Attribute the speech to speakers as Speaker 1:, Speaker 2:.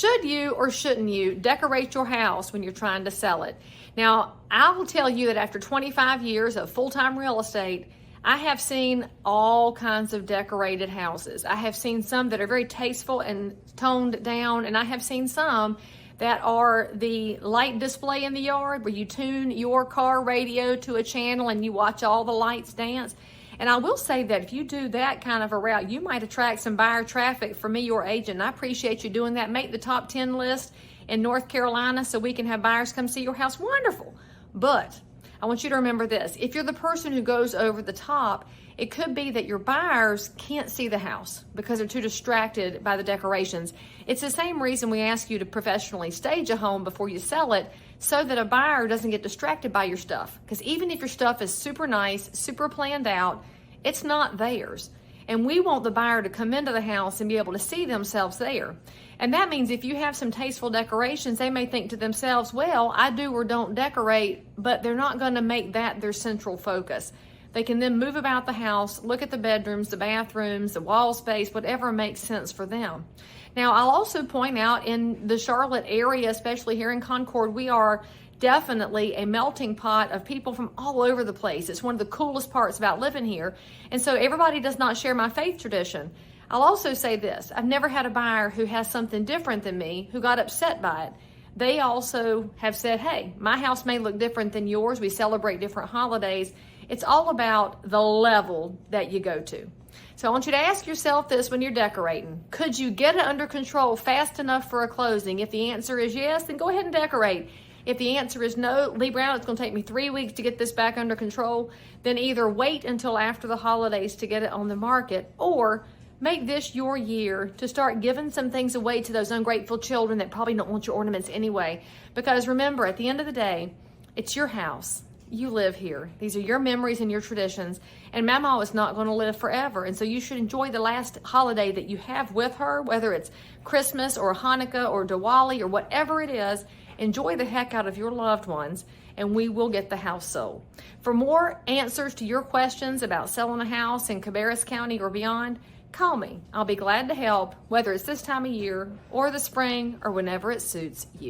Speaker 1: Should you or shouldn't you decorate your house when you're trying to sell it? Now, I will tell you that after 25 years of full-time real estate, I have seen all kinds of decorated houses. I have seen some that are very tasteful and toned down, and I have seen some that are the light display in the yard where you tune your car radio to a channel and you watch all the lights dance. And I will say that if you do that kind of a route, you might attract some buyer traffic for me, your agent. And I appreciate you doing that. Make the top 10 list in North Carolina so we can have buyers come see your house. Wonderful. But I want you to remember this. If you're the person who goes over the top, it could be that your buyers can't see the house because they're too distracted by the decorations. It's the same reason we ask you to professionally stage a home before you sell it, so that a buyer doesn't get distracted by your stuff. Because even if your stuff is super nice, super planned out, it's not theirs. And we want the buyer to come into the house and be able to see themselves there. And that means if you have some tasteful decorations, they may think to themselves, well, I do or don't decorate, but they're not going to make that their central focus. They can then move about the house, look at the bedrooms, the bathrooms, the wall space, whatever makes sense for them. Now, I'll also point out in the Charlotte area, especially here in Concord, we are definitely a melting pot of people from all over the place. It's one of the coolest parts about living here. And so everybody does not share my faith tradition. I'll also say this. I've never had a buyer who has something different than me who got upset by it. They also have said, hey, my house may look different than yours. We celebrate different holidays. It's all about the level that you go to. So I want you to ask yourself this when you're decorating. Could you get it under control fast enough for a closing? If the answer is yes, then go ahead and decorate. If the answer is no, Lee Brown, it's going to take me 3 weeks to get this back under control, then either wait until after the holidays to get it on the market, or make this your year to start giving some things away to those ungrateful children that probably don't want your ornaments anyway. Because remember, at the end of the day, it's your house. You live here. These are your memories and your traditions. And Mamaw is not going to live forever. And so you should enjoy the last holiday that you have with her, whether it's Christmas or Hanukkah or Diwali or whatever it is. Enjoy the heck out of your loved ones, and we will get the house sold. For more answers to your questions about selling a house in Cabarrus County or beyond, call me. I'll be glad to help, whether it's this time of year or the spring or whenever it suits you.